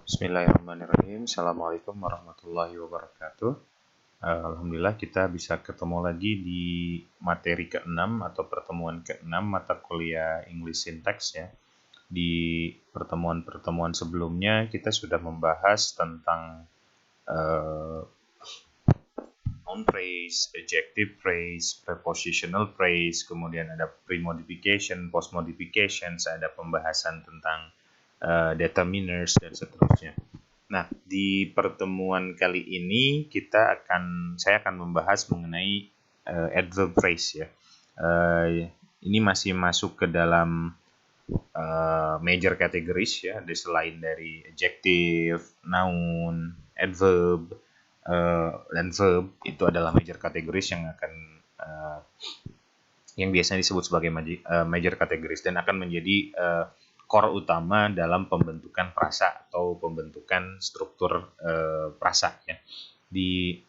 Bismillahirrahmanirrahim. Assalamualaikum warahmatullahi wabarakatuh. Alhamdulillah kita bisa ketemu lagi di materi ke-6 atau pertemuan ke-6 mata kuliah English Syntax ya. Di pertemuan-pertemuan sebelumnya kita sudah membahas tentang noun phrase, adjective phrase, prepositional phrase, kemudian ada pre-modification, post-modifications, ada pembahasan tentang determiners dan seterusnya. Nah, di pertemuan kali ini saya akan membahas mengenai adverb phrase ya. Ini masih masuk ke dalam major categories ya, selain dari adjective, noun, adverb, dan verb. Itu adalah major categories yang biasanya disebut sebagai major categories dan akan menjadi core utama dalam pembentukan frasa atau pembentukan struktur frasa ya. Di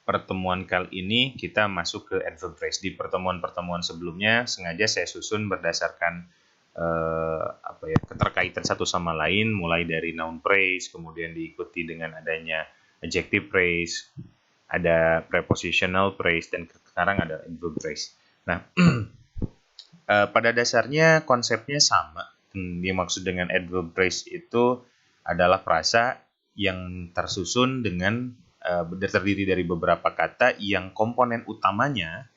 pertemuan kali ini kita masuk ke adverb phrase. Di pertemuan-pertemuan sebelumnya sengaja saya susun berdasarkan keterkaitan satu sama lain, mulai dari noun phrase, kemudian diikuti dengan adanya adjective phrase, ada prepositional phrase, dan sekarang ada adverb phrase. Nah, pada dasarnya konsepnya sama. Dimaksud dengan adverb phrase itu adalah frasa yang tersusun dengan terdiri dari beberapa kata yang komponen utamanya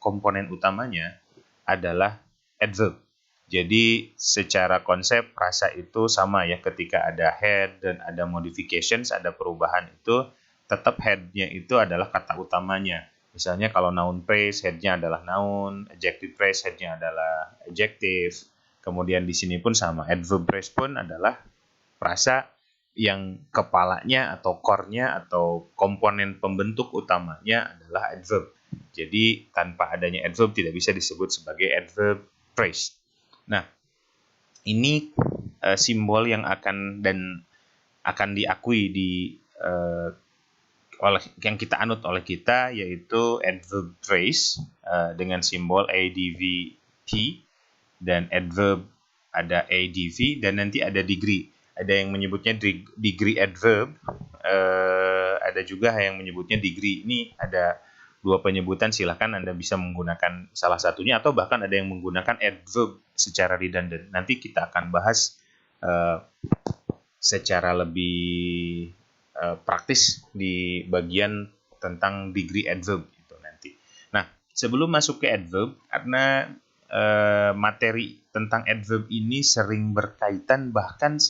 adalah adverb. Jadi secara konsep frasa itu sama ya, ketika ada head dan ada modifications, ada perubahan, itu tetap head-nya itu adalah kata utamanya. Misalnya kalau noun phrase, head-nya adalah noun, adjective phrase, head-nya adalah adjective. Kemudian di sini pun sama, adverb phrase pun adalah frasa yang kepalanya atau core-nya atau komponen pembentuk utamanya adalah adverb. Jadi tanpa adanya adverb tidak bisa disebut sebagai adverb phrase. Nah, ini simbol yang akan diakui yang kita anut oleh kita, yaitu adverb phrase dengan simbol ADVT, dan adverb ada ADV, dan nanti ada degree. Ada yang menyebutnya degree adverb, ada juga yang menyebutnya degree. Ini ada dua penyebutan, silahkan Anda bisa menggunakan salah satunya atau bahkan ada yang menggunakan adverb secara redundant. Nanti kita akan bahas secara lebih praktis di bagian tentang degree adverb itu nanti. Nah, sebelum masuk ke adverb, karena materi tentang adverb ini sering berkaitan, bahkan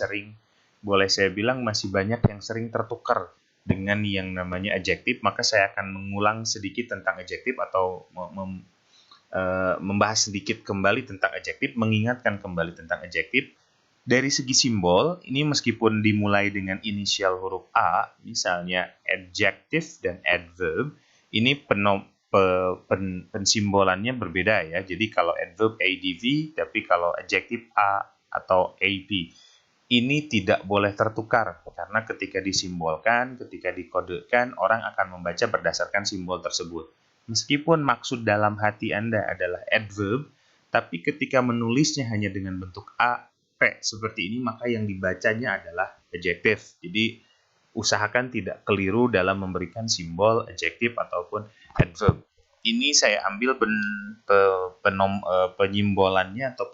boleh saya bilang masih banyak yang sering tertukar dengan yang namanya adjective, maka saya akan mengulang sedikit tentang adjective atau membahas sedikit kembali tentang adjective, mengingatkan kembali tentang adjective. Dari segi simbol, ini meskipun dimulai dengan inisial huruf A, misalnya adjective dan adverb, ini pensimbolannya berbeda ya. Jadi kalau adverb ADV, tapi kalau adjective A atau AP. Ini tidak boleh tertukar, karena ketika disimbolkan, ketika dikodekan, orang akan membaca berdasarkan simbol tersebut. Meskipun maksud dalam hati Anda adalah adverb, tapi ketika menulisnya hanya dengan bentuk A, P, seperti ini, maka yang dibacanya adalah adjective. Jadi usahakan tidak keliru dalam memberikan simbol adjective ataupun adverb. Ini saya ambil penyimbolannya atau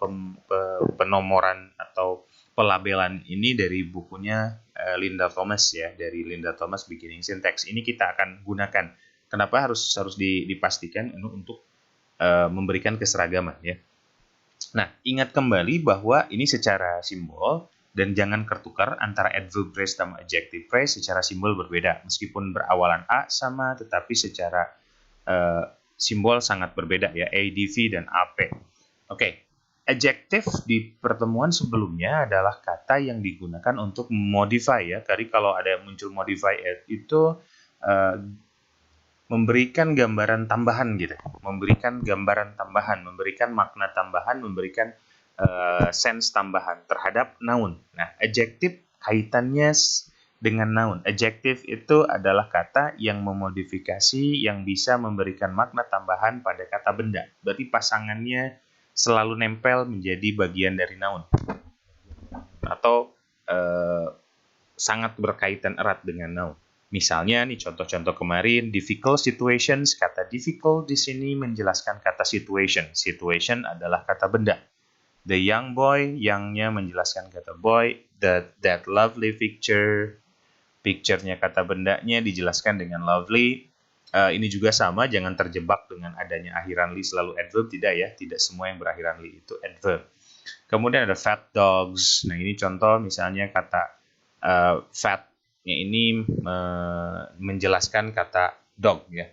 penomoran atau pelabelan ini dari bukunya Linda Thomas ya, dari Linda Thomas Beginning Syntax. Ini kita akan gunakan. Kenapa harus dipastikan untuk memberikan keseragaman ya. Nah, ingat kembali bahwa ini secara simbol, dan jangan tertukar antara adverb phrase sama adjective phrase. Secara simbol berbeda, meskipun berawalan A sama, tetapi secara simbol sangat berbeda ya, ADV dan AP. Oke. Adjective di pertemuan sebelumnya adalah kata yang digunakan untuk modify ya. Tadi kalau ada muncul modify itu memberikan gambaran tambahan gitu, memberikan gambaran tambahan, memberikan makna tambahan, memberikan sense tambahan terhadap noun. Nah, adjective kaitannya dengan noun. Adjective itu adalah kata yang memodifikasi, yang bisa memberikan makna tambahan pada kata benda. Berarti pasangannya selalu nempel menjadi bagian dari noun. Atau sangat berkaitan erat dengan now. Misalnya nih contoh-contoh kemarin, difficult situations, kata difficult di sini menjelaskan kata situation. Situation adalah kata benda. The young boy, young-nya menjelaskan kata boy. That lovely picture, picture-nya kata bendanya dijelaskan dengan lovely. Ini juga sama, jangan terjebak dengan adanya akhiran li selalu adverb, tidak ya. Tidak semua yang berakhiran li itu adverb. Kemudian ada fat dogs. Nah ini contoh misalnya kata fat ini menjelaskan kata dog ya.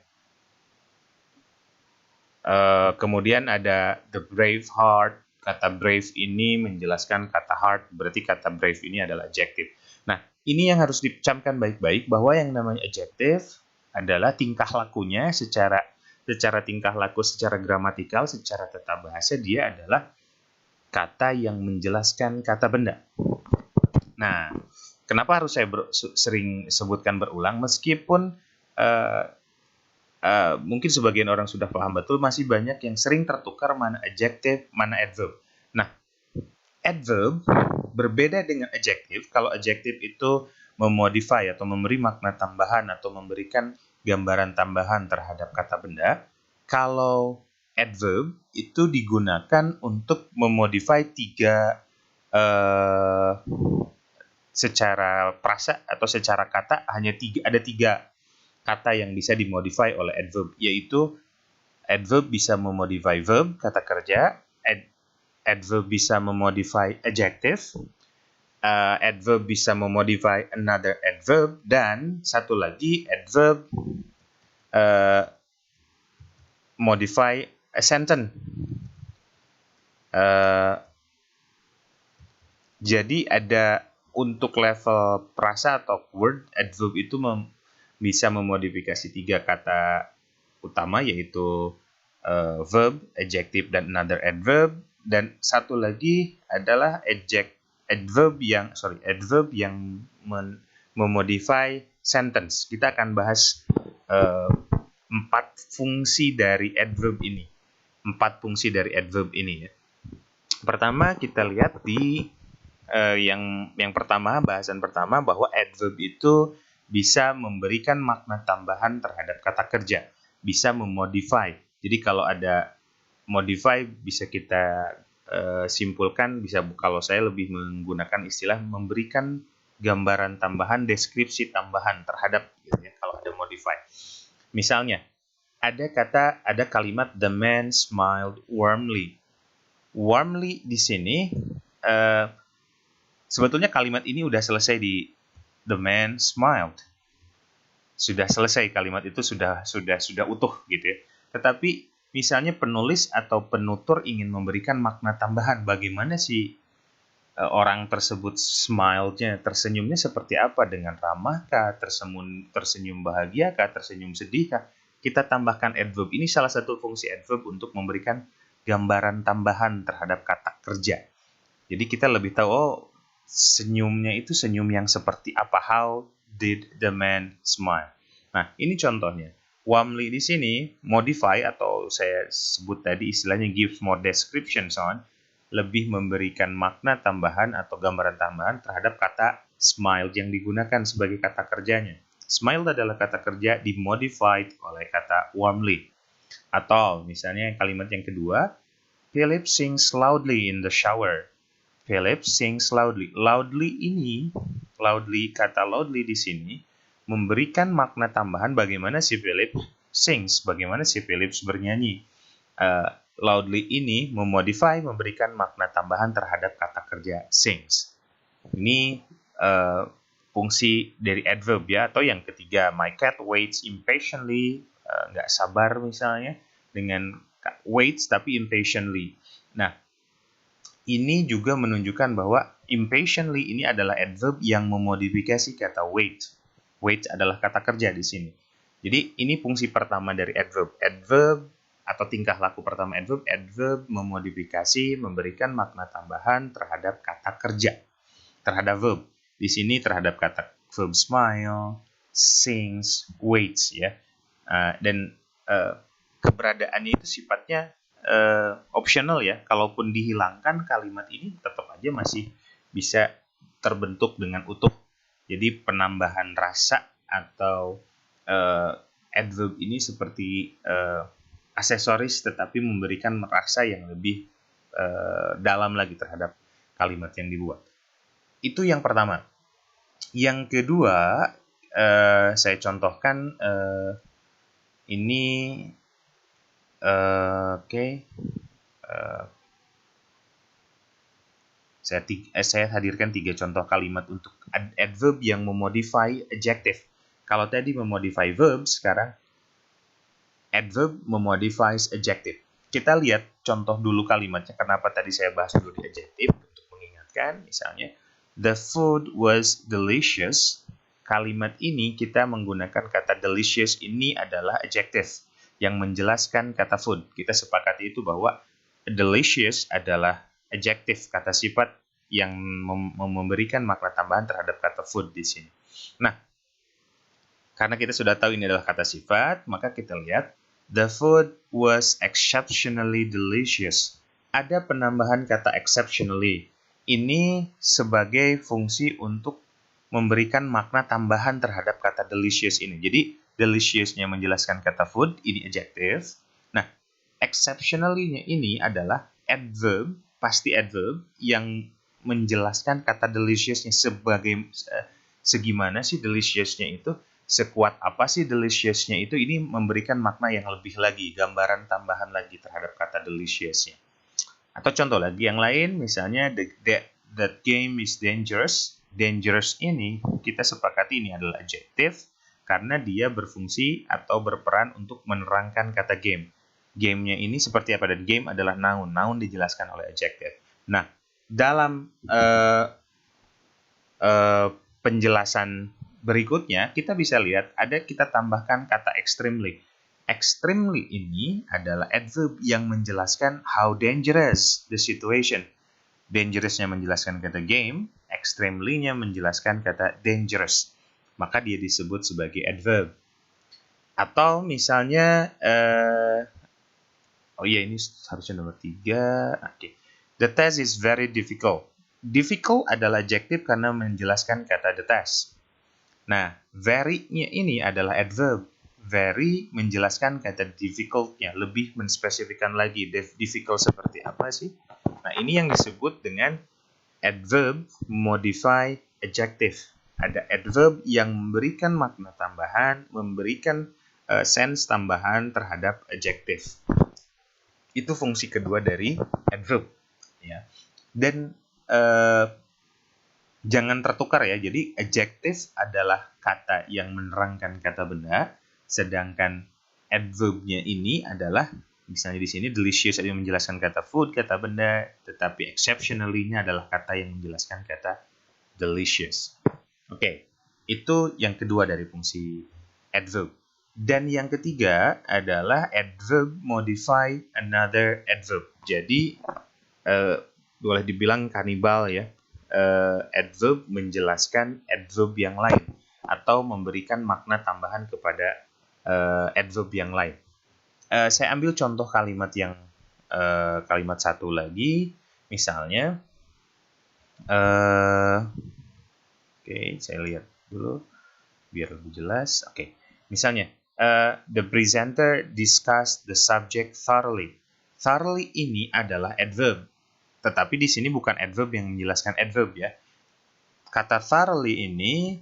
Kemudian ada the brave heart. Kata brave ini menjelaskan kata heart, berarti kata brave ini adalah adjective. Nah, ini yang harus dicamkan baik-baik bahwa yang namanya adjective adalah tingkah lakunya secara tingkah laku, secara gramatikal, secara tata bahasa dia adalah kata yang menjelaskan kata benda. Nah, kenapa harus saya sering sebutkan berulang meskipun mungkin sebagian orang sudah paham betul, masih banyak yang sering tertukar mana adjective, mana adverb. Nah, adverb berbeda dengan adjective. Kalau adjective itu memodify atau memberi makna tambahan atau memberikan gambaran tambahan terhadap kata benda. Kalau adverb itu digunakan untuk memodify secara prasa atau secara kata ada tiga kata yang bisa dimodify oleh adverb, yaitu adverb bisa memodify verb, kata kerja, adverb bisa memodify adjective, adverb bisa memodify another adverb, dan satu lagi adverb modify a sentence. Jadi ada untuk level prasa atau word, adverb itu bisa memodifikasi tiga kata utama, yaitu verb, adjective, dan another adverb. Dan satu lagi adalah adverb yang memodify sentence. Kita akan bahas 4 fungsi dari adverb ini. 4 fungsi dari adverb ini ya. Pertama kita lihat di yang pertama, bahasan pertama, bahwa adverb itu bisa memberikan makna tambahan terhadap kata kerja, bisa memodify. Jadi kalau ada modify bisa kita simpulkan, bisa, kalau saya lebih menggunakan istilah memberikan gambaran tambahan, deskripsi tambahan terhadap gitu ya, kalau ada modify. Misalnya ada kalimat the man smiled warmly. Warmly di sini sebetulnya kalimat ini udah selesai di the man smiled. Sudah selesai, kalimat itu sudah utuh gitu ya. Tetapi misalnya penulis atau penutur ingin memberikan makna tambahan, bagaimana sih orang tersebut smile-nya, tersenyumnya seperti apa, dengan ramahkah, tersenyum bahagiakah, tersenyum sedihkah? Kita tambahkan adverb. Ini salah satu fungsi adverb untuk memberikan gambaran tambahan terhadap kata kerja. Jadi kita lebih tahu, senyumnya itu senyum yang seperti apa, how did the man smile. Nah, ini contohnya. Warmly di sini modify, atau saya sebut tadi istilahnya gives more description on, lebih memberikan makna tambahan atau gambaran tambahan terhadap kata smile yang digunakan sebagai kata kerjanya. Smile adalah kata kerja dimodified oleh kata warmly. Atau misalnya kalimat yang kedua, Philip sings loudly in the shower. Philip sings loudly. Kata loudly di sini memberikan makna tambahan bagaimana si Philip sings, bagaimana si Philip bernyanyi. Loudly ini memodify, memberikan makna tambahan terhadap kata kerja sings. Ini fungsi dari adverb ya. Atau yang ketiga, my cat waits impatiently, nggak sabar misalnya, dengan waits tapi impatiently. Nah, ini juga menunjukkan bahwa impatiently ini adalah adverb yang memodifikasi kata wait. Wait adalah kata kerja di sini. Jadi ini fungsi pertama dari adverb. Adverb atau tingkah laku pertama adverb, memodifikasi, memberikan makna tambahan terhadap kata kerja, terhadap verb. Di sini terhadap kata verb smile, sings, waits ya. Dan keberadaannya itu sifatnya optional ya. Kalaupun dihilangkan kalimat ini tetap aja masih bisa terbentuk dengan utuh Jadi penambahan rasa atau adverb ini seperti aksesoris tetapi memberikan rasa yang lebih dalam lagi terhadap kalimat yang dibuat. Itu yang pertama. Yang kedua, saya contohkan ini, oke. Saya hadirkan 3 contoh kalimat untuk adverb yang memodify adjective. Kalau tadi memodify verb, sekarang adverb memodifies adjective. Kita lihat contoh dulu kalimatnya, kenapa tadi saya bahas dulu di adjective, untuk mengingatkan, misalnya, the food was delicious. Kalimat ini kita menggunakan kata delicious ini adalah adjective yang menjelaskan kata food. Kita sepakati itu bahwa delicious adalah adjective, kata sifat yang memberikan makna tambahan terhadap kata food di sini. Nah, karena kita sudah tahu ini adalah kata sifat, maka kita lihat the food was exceptionally delicious. Ada penambahan kata exceptionally. Ini sebagai fungsi untuk memberikan makna tambahan terhadap kata delicious ini. Jadi, delicious-nya menjelaskan kata food, ini adjective. Nah, exceptionally-nya ini adalah adverb, pasti adverb, yang menjelaskan kata delicious-nya sebagai segimana sih delicious-nya itu, sekuat apa sih delicious-nya itu, ini memberikan makna yang lebih lagi, gambaran tambahan lagi terhadap kata delicious-nya. Atau contoh lagi yang lain, misalnya that game is dangerous. Dangerous ini kita sepakati ini adalah adjective karena dia berfungsi atau berperan untuk menerangkan kata game. Game-nya ini seperti apa, dan game adalah noun. Noun dijelaskan oleh adjective. Nah, dalam penjelasan berikutnya kita bisa lihat kita tambahkan kata extremely. Extremely ini adalah adverb yang menjelaskan how dangerous the situation. Dangerous-nya menjelaskan kata game, extremely-nya menjelaskan kata dangerous. Maka dia disebut sebagai adverb. Atau misalnya, ini harusnya nomor 3. Oke. The test is very difficult. Difficult adalah adjective karena menjelaskan kata the test. Nah, very-nya ini adalah adverb. Very menjelaskan kata difficult-nya, lebih menspesifikkan lagi difficult seperti apa sih. Nah, ini yang disebut dengan adverb modify adjective. Ada adverb yang memberikan makna tambahan, memberikan sense tambahan terhadap adjective. Itu fungsi kedua dari adverb. Ya. Dan jangan tertukar ya. Jadi adjective adalah kata yang menerangkan kata benda, sedangkan adverb-nya ini adalah, misalnya di sini delicious yang menjelaskan kata food, kata benda, tetapi exceptionally-nya adalah kata yang menjelaskan kata delicious. Oke, itu yang kedua dari fungsi adverb. Dan yang ketiga adalah adverb modify another adverb. Jadi boleh dibilang kanibal ya. Adverb menjelaskan adverb yang lain atau memberikan makna tambahan kepada adverb yang lain. Saya ambil contoh kalimat yang kalimat satu lagi, misalnya, oke, saya lihat dulu biar lebih jelas. Oke, misalnya, the presenter discussed the subject thoroughly. Thoroughly ini adalah adverb, tetapi di sini bukan adverb yang menjelaskan adverb ya. Kata thoroughly ini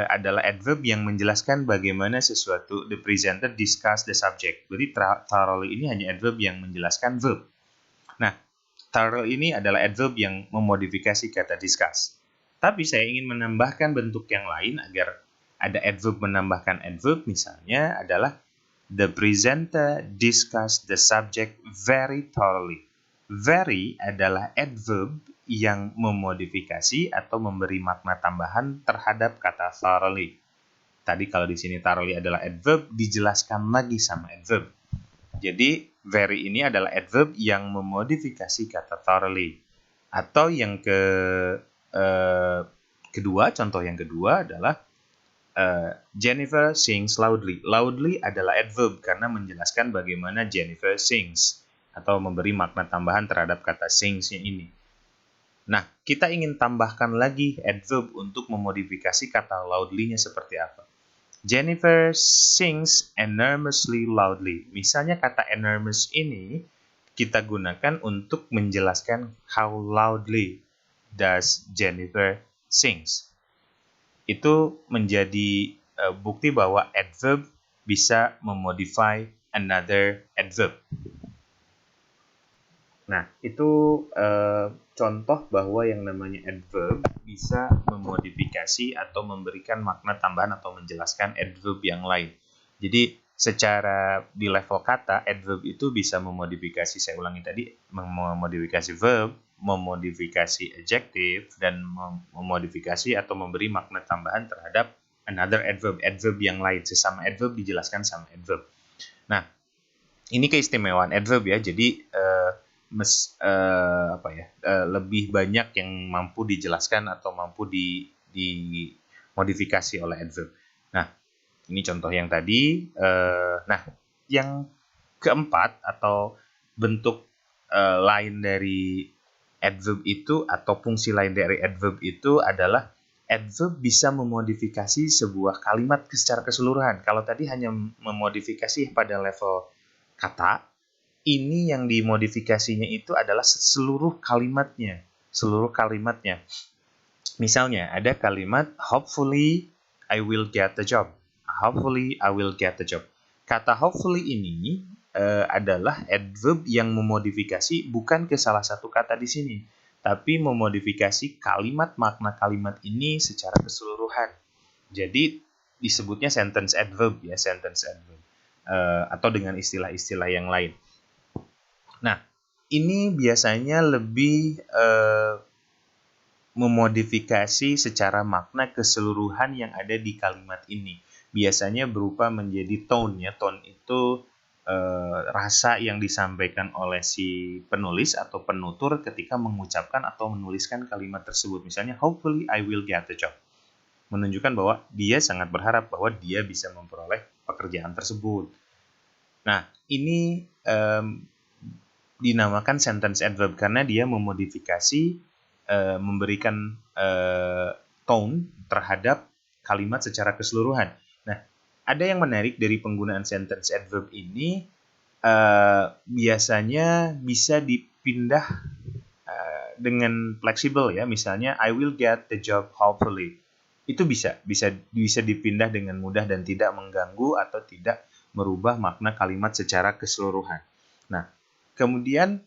adalah adverb yang menjelaskan bagaimana sesuatu, the presenter discuss the subject. Jadi thoroughly ini hanya adverb yang menjelaskan verb. Nah, thoroughly ini adalah adverb yang memodifikasi kata discuss. Tapi saya ingin menambahkan bentuk yang lain agar ada adverb menambahkan adverb, misalnya adalah the presenter discussed the subject very thoroughly. Very adalah adverb yang memodifikasi atau memberi makna tambahan terhadap kata thoroughly. Tadi kalau di sini thoroughly adalah adverb, dijelaskan lagi sama adverb. Jadi very ini adalah adverb yang memodifikasi kata thoroughly. Atau yang kedua, contoh yang kedua adalah Jennifer sings loudly. Loudly adalah adverb karena menjelaskan bagaimana Jennifer sings atau memberi makna tambahan terhadap kata sings-nya ini. Nah, kita ingin tambahkan lagi adverb untuk memodifikasi kata loudly-nya seperti apa. Jennifer sings enormously loudly. Misalnya kata enormous ini kita gunakan untuk menjelaskan how loudly does Jennifer sings. Itu menjadi bukti bahwa adverb bisa memodify another adverb. Nah, itu contoh bahwa yang namanya adverb bisa memodifikasi atau memberikan makna tambahan atau menjelaskan adverb yang lain. Jadi, secara di level kata, adverb itu bisa memodifikasi, saya ulangi tadi, memodifikasi verb, memodifikasi adjective, dan memodifikasi atau memberi makna tambahan terhadap another adverb, adverb yang lain. Sesama adverb dijelaskan sama adverb. Nah, ini keistimewaan adverb ya. Jadi lebih banyak yang mampu dijelaskan atau mampu dimodifikasi oleh adverb. Nah, ini contoh yang tadi. Nah, yang keempat atau bentuk lain dari adverb itu atau fungsi lain dari adverb itu adalah adverb bisa memodifikasi sebuah kalimat secara keseluruhan. Kalau tadi hanya memodifikasi pada level kata, ini yang dimodifikasinya itu adalah seluruh kalimatnya. Seluruh kalimatnya. Misalnya ada kalimat hopefully I will get the job. Hopefully I will get the job. Kata hopefully ini adalah adverb yang memodifikasi bukan ke salah satu kata di sini, tapi memodifikasi kalimat, makna kalimat ini secara keseluruhan. Jadi disebutnya sentence adverb ya, sentence adverb. Atau dengan istilah-istilah yang lain. Nah, ini biasanya lebih memodifikasi secara makna keseluruhan yang ada di kalimat ini. Biasanya berupa menjadi tone ya. Tone itu rasa yang disampaikan oleh si penulis atau penutur ketika mengucapkan atau menuliskan kalimat tersebut. Misalnya, hopefully I will get the job. Menunjukkan bahwa dia sangat berharap bahwa dia bisa memperoleh pekerjaan tersebut. Nah, ini dinamakan sentence adverb karena dia memodifikasi, memberikan tone terhadap kalimat secara keseluruhan. Nah, ada yang menarik dari penggunaan sentence adverb ini, biasanya bisa dipindah dengan fleksibel ya. Misalnya, I will get the job hopefully. Itu bisa dipindah dengan mudah dan tidak mengganggu atau tidak merubah makna kalimat secara keseluruhan. Nah, kemudian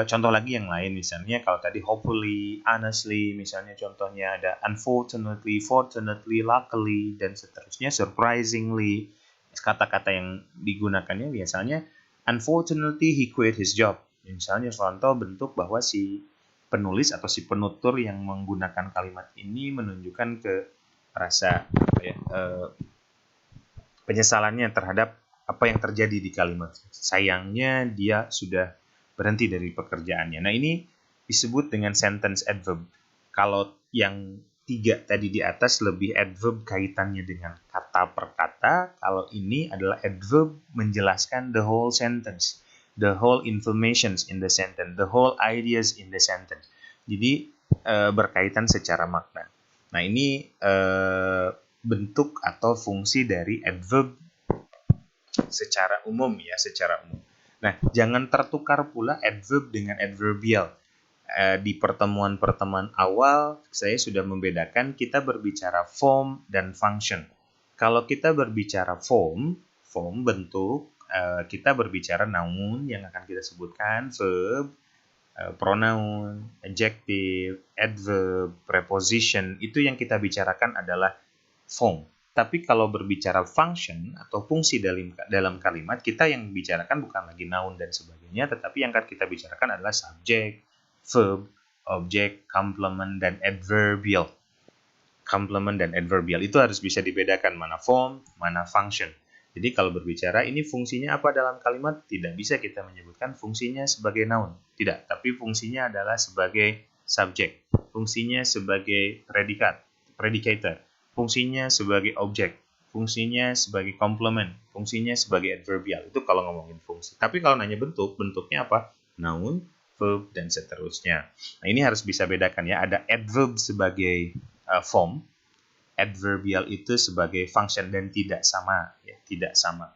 contoh lagi yang lain, misalnya kalau tadi hopefully, honestly, misalnya contohnya ada unfortunately, fortunately, luckily, dan seterusnya, surprisingly. Kata-kata yang digunakannya biasanya unfortunately he quit his job. Misalnya contoh bentuk bahwa si penulis atau si penutur yang menggunakan kalimat ini menunjukkan ke rasa penyesalannya terhadap apa yang terjadi di kalimat. Sayangnya dia sudah berhenti dari pekerjaannya. Nah, ini disebut dengan sentence adverb. Kalau yang 3 tadi di atas lebih adverb kaitannya dengan kata per kata. Kalau ini adalah adverb menjelaskan the whole sentence, the whole informations in the sentence, the whole ideas in the sentence. Jadi berkaitan secara makna. Nah, ini bentuk atau fungsi dari adverb secara umum ya, secara umum. Nah, jangan tertukar pula adverb dengan adverbial. Di pertemuan-pertemuan awal saya sudah membedakan kita berbicara form dan function. Kalau kita berbicara form bentuk, kita berbicara noun yang akan kita sebutkan, verb, pronoun, adjective, adverb, preposition, itu yang kita bicarakan adalah form. Tapi kalau berbicara function atau fungsi dalam kalimat, kita yang bicarakan bukan lagi noun dan sebagainya, tetapi yang akan kita bicarakan adalah subject, verb, object, complement, dan adverbial. Complement dan adverbial itu harus bisa dibedakan mana form, mana function. Jadi kalau berbicara ini fungsinya apa dalam kalimat, tidak bisa kita menyebutkan fungsinya sebagai noun. Tidak, tapi fungsinya adalah sebagai subject. Fungsinya sebagai predicator. Fungsinya sebagai objek, fungsinya sebagai complement, fungsinya sebagai adverbial. Itu kalau ngomongin fungsi. Tapi kalau nanya bentuk, bentuknya apa? Noun, verb, dan seterusnya. Nah, ini harus bisa bedakan ya. Ada adverb sebagai form, adverbial itu sebagai function, dan tidak sama ya, tidak sama.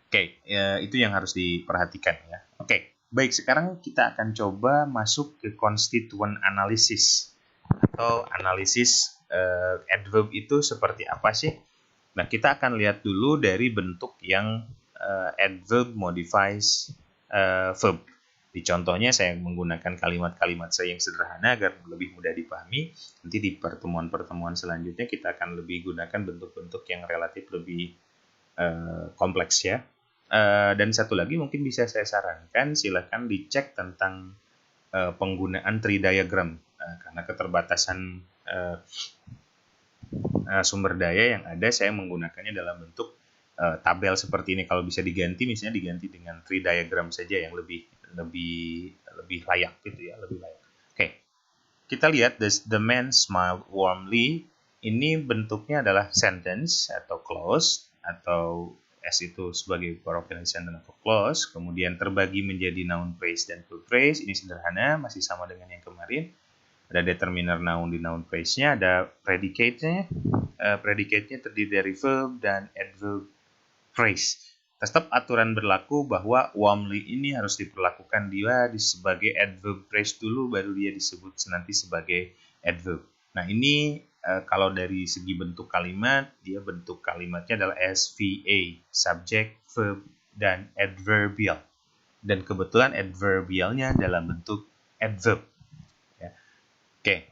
Oke, itu yang harus diperhatikan ya. Oke, baik, sekarang kita akan coba masuk ke constituent analysis atau analisis adverb itu seperti apa sih? Nah, kita akan lihat dulu dari bentuk yang adverb modifies verb. Di contohnya saya menggunakan kalimat-kalimat saya yang sederhana agar lebih mudah dipahami. Nanti di pertemuan-pertemuan selanjutnya kita akan lebih gunakan bentuk-bentuk yang relatif lebih kompleks ya. Dan satu lagi mungkin bisa saya sarankan, silakan dicek tentang penggunaan tree diagram karena keterbatasan sumber daya yang ada, saya menggunakannya dalam bentuk tabel seperti ini. Kalau bisa diganti, misalnya diganti dengan tree diagram saja yang lebih layak gitu ya, lebih layak. Oke, kita lihat the man smiled warmly. Ini bentuknya adalah sentence atau clause, atau S itu sebagai parochial sentence atau clause, kemudian terbagi menjadi noun phrase dan verb phrase. Ini sederhana, masih sama dengan yang kemarin. Ada determiner noun di noun phrase-nya, ada predicate-nya. Predicate-nya terdiri dari verb dan adverb phrase. Tetap aturan berlaku bahwa warmly ini harus diperlakukan dia sebagai adverb phrase dulu, baru dia disebut nanti sebagai adverb. Nah, ini kalau dari segi bentuk kalimat, dia bentuk kalimatnya adalah SVA, subject, verb, dan adverbial. Dan kebetulan adverbialnya dalam bentuk adverb. Ya. Oke,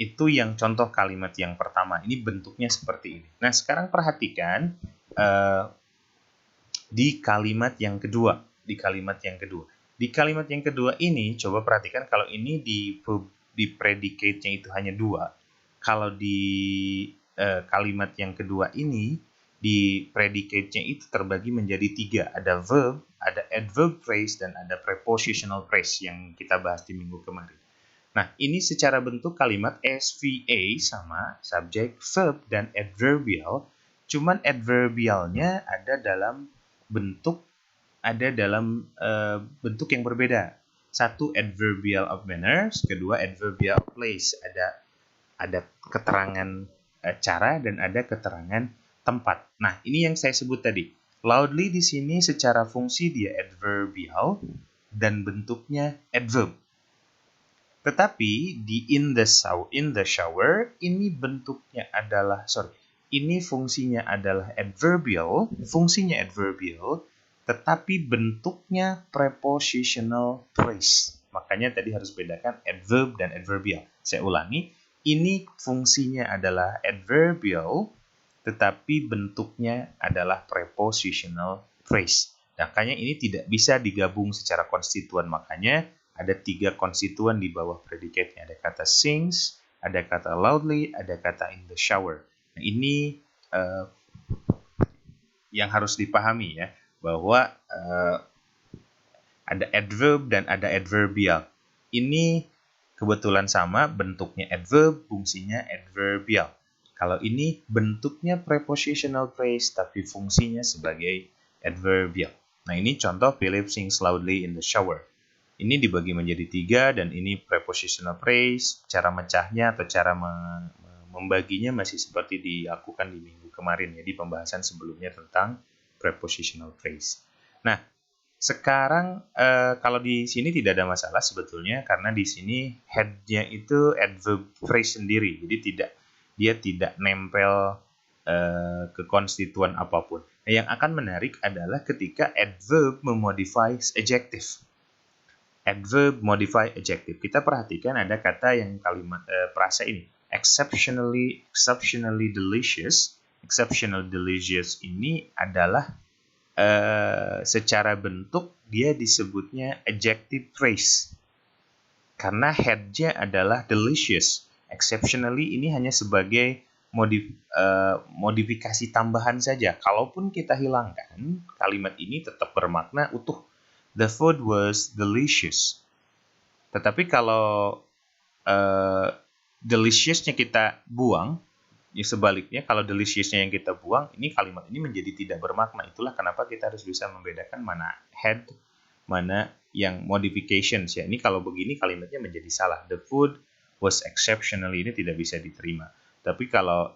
itu yang contoh kalimat yang pertama. Ini bentuknya seperti ini. Nah, sekarang perhatikan di kalimat yang kedua. Di kalimat yang kedua ini, coba perhatikan kalau ini di predicate-nya itu hanya 2. Kalau di kalimat yang kedua ini, di predicate-nya itu terbagi menjadi 3. Ada verb, ada adverb phrase, dan ada prepositional phrase yang kita bahas di minggu kemarin. Nah, ini secara bentuk kalimat SVA sama subject, verb, dan adverbial. Cuman adverbialnya ada dalam bentuk yang berbeda. Satu adverbial of manner, kedua adverbial of place. Ada keterangan cara dan ada keterangan tempat. Nah, ini yang saya sebut tadi. Loudly di sini secara fungsi dia adverbial dan bentuknya adverb. Tetapi di in the shower ini bentuknya adalah ini fungsinya adalah adverbial, tetapi bentuknya prepositional phrase. Makanya tadi harus bedakan adverb dan adverbial. Saya ulangi, ini fungsinya adalah adverbial, tetapi bentuknya adalah prepositional phrase. Makanya ini tidak bisa digabung secara konstituen, makanya ada 3 konstituen di bawah predicate-nya. Ada kata sings, ada kata loudly, ada kata in the shower. Nah, ini yang harus dipahami ya, bahwa ada adverb dan ada adverbial. Ini kebetulan sama, bentuknya adverb, fungsinya adverbial. Kalau ini bentuknya prepositional phrase, tapi fungsinya sebagai adverbial. Nah, ini contoh Philip sings loudly in the shower. Ini dibagi menjadi 3, dan ini prepositional phrase. Cara mecahnya atau cara membaginya masih seperti dilakukan di minggu kemarin ya, di pembahasan sebelumnya tentang prepositional phrase. Nah, sekarang kalau di sini tidak ada masalah sebetulnya, karena di sini head-nya itu adverb phrase sendiri, jadi dia tidak nempel ke konstituen apapun. Nah, yang akan menarik adalah ketika adverb memodify adjective. Adverb modify adjective. Kita perhatikan ada kata yang kalimat frasa ini, exceptionally delicious. Exceptional delicious ini adalah secara bentuk dia disebutnya adjective phrase karena head-nya adalah delicious. Exceptionally ini hanya sebagai modifikasi tambahan saja. Kalaupun kita hilangkan, kalimat ini tetap bermakna utuh. The food was delicious. Tetapi kalau delicious-nya kita buang, ya sebaliknya, kalau delicious-nya yang kita buang, ini kalimat ini menjadi tidak bermakna. Itulah kenapa kita harus bisa membedakan mana head mana yang modifications ya. Ini kalau begini kalimatnya menjadi salah. The food was exceptionally, ini tidak bisa diterima. Tapi kalau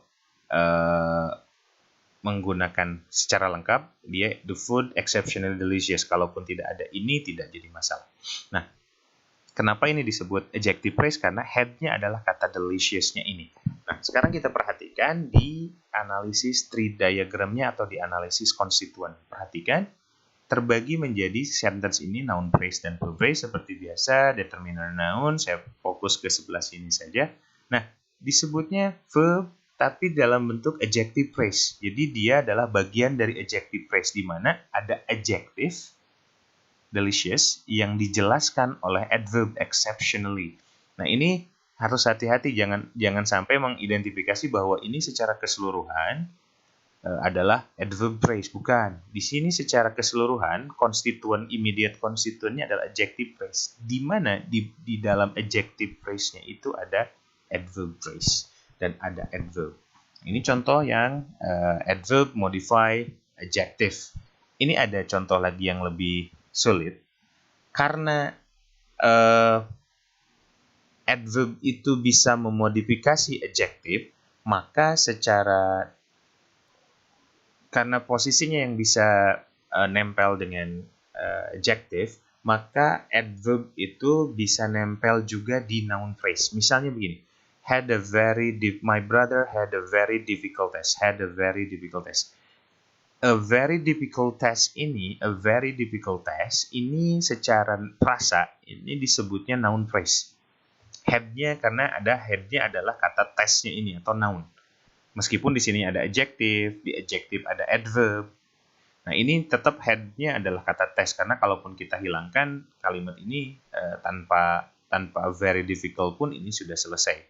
menggunakan secara lengkap, dia the food exceptionally delicious. Kalaupun tidak ada ini, tidak jadi masalah. Nah, kenapa ini disebut adjective phrase? Karena head-nya adalah kata delicious-nya ini. Nah, sekarang kita perhatikan di analisis tree diagram-nya atau di analisis konstituen. Perhatikan, terbagi menjadi sentence ini noun phrase dan verb phrase seperti biasa, determiner noun, saya fokus ke sebelah sini saja. Nah, disebutnya verb tapi dalam bentuk adjective phrase. Jadi dia adalah bagian dari adjective phrase di mana ada adjective delicious yang dijelaskan oleh adverb exceptionally. Nah, ini harus hati-hati, jangan sampai mengidentifikasi bahwa ini secara keseluruhan adalah adverb phrase. Bukan. Di sini secara keseluruhan konstituen immediate konstituennya adalah adjective phrase. Di mana di dalam adjective phrase-nya itu ada adverb phrase dan ada adverb. Ini contoh yang adverb modify adjective. Ini ada contoh lagi yang lebih sulit karena adverb itu bisa memodifikasi adjective, maka karena posisinya yang bisa nempel dengan adjective, maka adverb itu bisa nempel juga di noun phrase. Misalnya begini, my brother had a very difficult test. Had a very difficult test. A very difficult test ini secara rasa ini disebutnya noun phrase. Head-nya karena head-nya adalah kata testnya ini atau noun. Meskipun di sini ada adjective, di adjective ada adverb. Nah, ini tetap head-nya adalah kata test karena kalaupun kita hilangkan kalimat ini tanpa very difficult pun ini sudah selesai.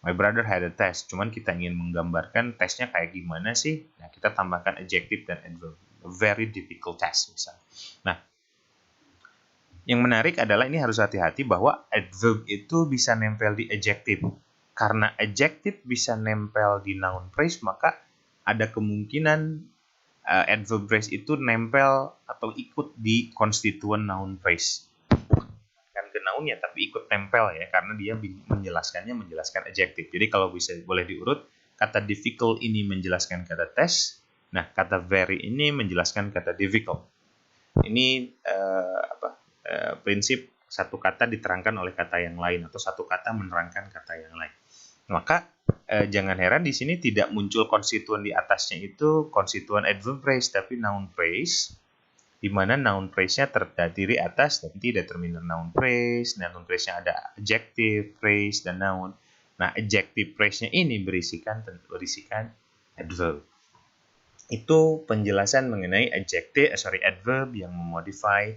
My brother had a test. Cuman kita ingin menggambarkan tesnya kayak gimana sih? Nah, kita tambahkan adjective dan adverb. A very difficult test misalnya. Nah, yang menarik adalah ini harus hati-hati bahwa adverb itu bisa nempel di adjective. Karena adjective bisa nempel di noun phrase, maka ada kemungkinan adverb phrase itu nempel atau ikut di konstituen noun phrase. Bukan ke nounnya, tapi ikut nempel ya, karena dia menjelaskan adjective. Jadi kalau boleh diurut, kata difficult ini menjelaskan kata test, nah kata very ini menjelaskan kata difficult. Ini prinsip satu kata diterangkan oleh kata yang lain atau satu kata menerangkan kata yang lain. Maka jangan heran di sini tidak muncul konstituen di atasnya itu konstituen adverb phrase tapi noun phrase, di mana noun phrase-nya terdiri atas nanti determiner noun phrase, noun phrase-nya ada adjective phrase dan noun. Nah, adjective phrase-nya ini berisikan adverb. Itu penjelasan mengenai adverb yang memodify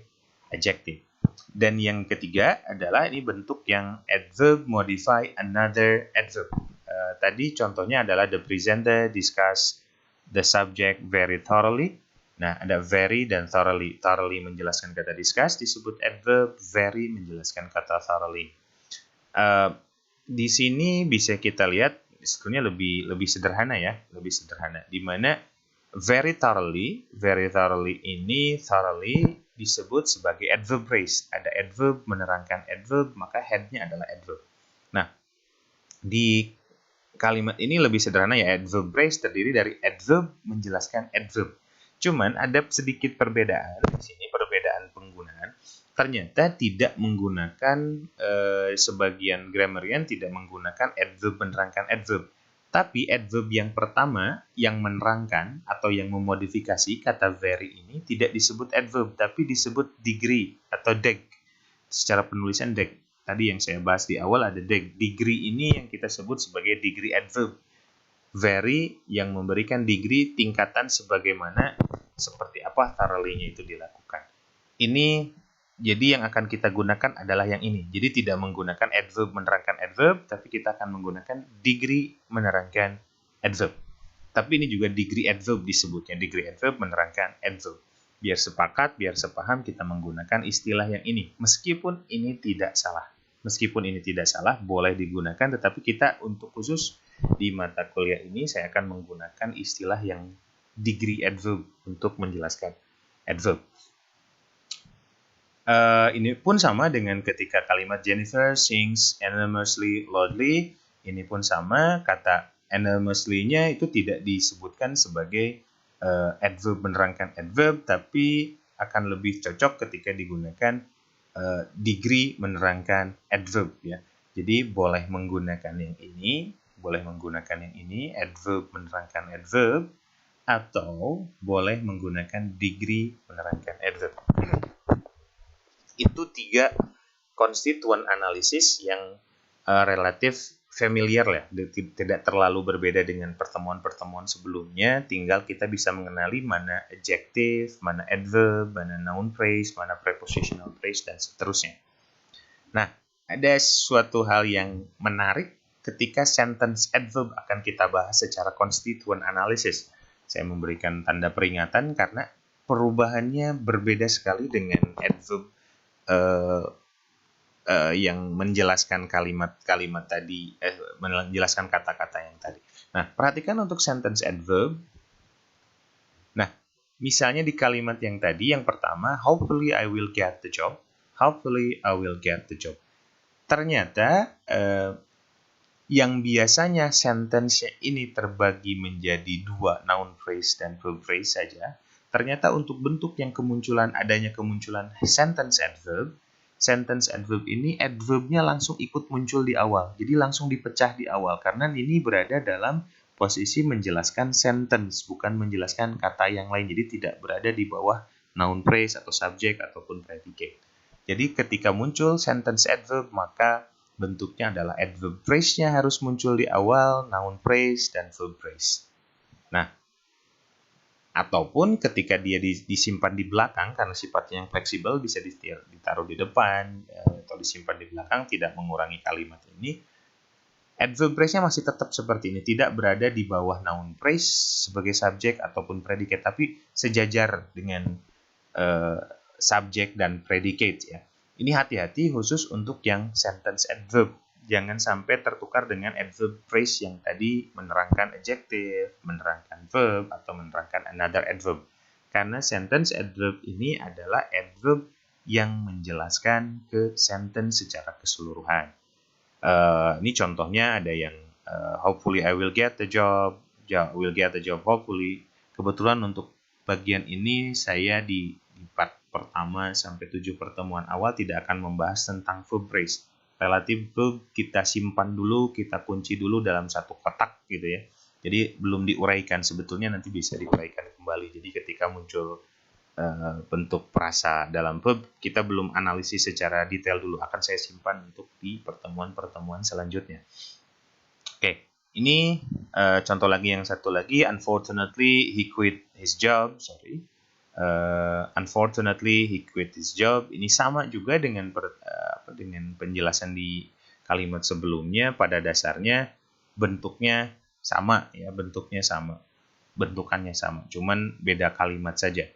adjective. Dan yang ketiga adalah ini bentuk yang adverb modify another adverb. Tadi contohnya adalah the presenter discuss the subject very thoroughly. Nah, ada very dan thoroughly. Thoroughly menjelaskan kata discuss disebut adverb, very menjelaskan kata thoroughly. Di sini bisa kita lihat sebetulnya lebih sederhana ya, lebih sederhana. Di mana very thoroughly ini thoroughly disebut sebagai adverb phrase. Ada adverb menerangkan adverb, maka head-nya adalah adverb. Nah, di kalimat ini lebih sederhana ya, adverb phrase terdiri dari adverb menjelaskan adverb. Cuman ada sedikit perbedaan di sini, perbedaan penggunaan. Ternyata tidak menggunakan sebagian grammarian tidak menggunakan adverb menerangkan adverb. Tapi adverb yang pertama yang menerangkan atau yang memodifikasi kata very ini tidak disebut adverb, tapi disebut degree atau deg. Secara penulisan deg. Tadi yang saya bahas di awal ada deg. Degree ini yang kita sebut sebagai degree adverb. Very yang memberikan degree tingkatan sebagaimana seperti apa thoroughly-nya itu dilakukan. Ini jadi yang akan kita gunakan adalah yang ini. Jadi tidak menggunakan adverb menerangkan adverb, tapi kita akan menggunakan degree menerangkan adverb. Tapi ini juga degree adverb disebutnya, degree adverb menerangkan adverb. Biar sepakat, biar sepaham kita menggunakan istilah yang ini. Meskipun ini tidak salah. Boleh digunakan, tetapi kita untuk khusus di mata kuliah ini saya akan menggunakan istilah yang degree adverb untuk menjelaskan adverb. Ini pun sama dengan ketika kalimat Jennifer sings enormously loudly. Ini pun sama, kata enormously-nya itu tidak disebutkan sebagai adverb menerangkan adverb, tapi akan lebih cocok ketika digunakan degree menerangkan adverb ya. Jadi boleh menggunakan yang ini, adverb menerangkan adverb, atau boleh menggunakan degree menerangkan adverb. Itu 3 konstituen analisis yang relatif familiar ya, tidak terlalu berbeda dengan pertemuan-pertemuan sebelumnya, tinggal kita bisa mengenali mana adjective, mana adverb, mana noun phrase, mana prepositional phrase, dan seterusnya. Nah, ada suatu hal yang menarik ketika sentence adverb akan kita bahas secara konstituen analisis. Saya memberikan tanda peringatan karena perubahannya berbeda sekali dengan adverb yang menjelaskan kalimat-kalimat tadi, menjelaskan kata-kata yang tadi. Nah, perhatikan untuk sentence adverb. Nah, misalnya di kalimat yang tadi, yang pertama, hopefully I will get the job. Hopefully I will get the job. Ternyata yang biasanya sentence ini terbagi menjadi 2 noun phrase dan verb phrase saja, ternyata untuk bentuk yang adanya kemunculan sentence adverb ini adverbnya langsung ikut muncul di awal. Jadi langsung dipecah di awal karena ini berada dalam posisi menjelaskan sentence, bukan menjelaskan kata yang lain. Jadi tidak berada di bawah noun phrase atau subject ataupun predicate. Jadi ketika muncul sentence adverb, maka bentuknya adalah adverb phrase-nya harus muncul di awal, noun phrase, dan verb phrase. Nah, ataupun ketika dia disimpan di belakang karena sifatnya yang fleksibel, bisa ditaruh di depan atau disimpan di belakang, tidak mengurangi kalimat ini. Adverb phrase-nya masih tetap seperti ini, tidak berada di bawah noun phrase sebagai subjek ataupun predicate, tapi sejajar dengan subjek dan predicate ya. Ini hati-hati khusus untuk yang sentence adverb. Jangan sampai tertukar dengan adverb phrase yang tadi menerangkan adjective, menerangkan verb, atau menerangkan another adverb. Karena sentence adverb ini adalah adverb yang menjelaskan ke sentence secara keseluruhan. Ini contohnya ada yang hopefully I will get the job, will get the job hopefully. Kebetulan untuk bagian ini saya di part pertama sampai 7 pertemuan awal tidak akan membahas tentang verb phrase. Relatif verb kita simpan dulu, kita kunci dulu dalam satu kotak gitu ya. Jadi belum diuraikan, sebetulnya nanti bisa diuraikan kembali. Jadi ketika muncul bentuk frasa dalam verb, kita belum analisis secara detail dulu. Akan saya simpan untuk di pertemuan-pertemuan selanjutnya. Oke, ini contoh lagi yang satu lagi. Unfortunately, he quit his job. Unfortunately, he quit his job. Ini sama juga dengan penjelasan di kalimat sebelumnya. Pada dasarnya bentuknya sama ya, bentukannya sama, cuman beda kalimat saja.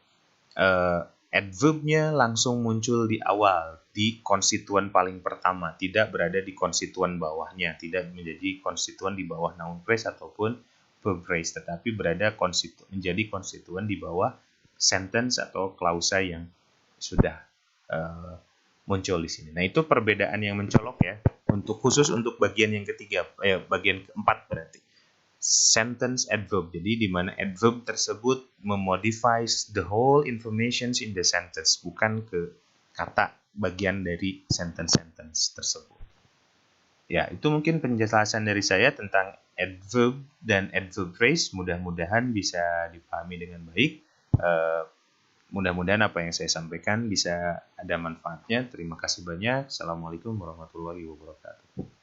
Adverbnya langsung muncul di awal, di konstituen paling pertama, tidak berada di konstituen bawahnya, tidak menjadi konstituen di bawah noun phrase ataupun verb phrase, tetapi berada menjadi konstituen di bawah sentence atau klausa yang sudah muncul di sini. Nah, itu perbedaan yang mencolok ya, khusus untuk bagian yang ketiga, bagian keempat berarti. Sentence adverb, jadi di mana adverb tersebut memodifies the whole information in the sentence, bukan ke kata bagian dari sentence tersebut. Ya, itu mungkin penjelasan dari saya tentang adverb dan adverb phrase. Mudah-mudahan bisa dipahami dengan baik. Mudah-mudahan apa yang saya sampaikan bisa ada manfaatnya. Terima kasih banyak. Assalamualaikum warahmatullahi wabarakatuh.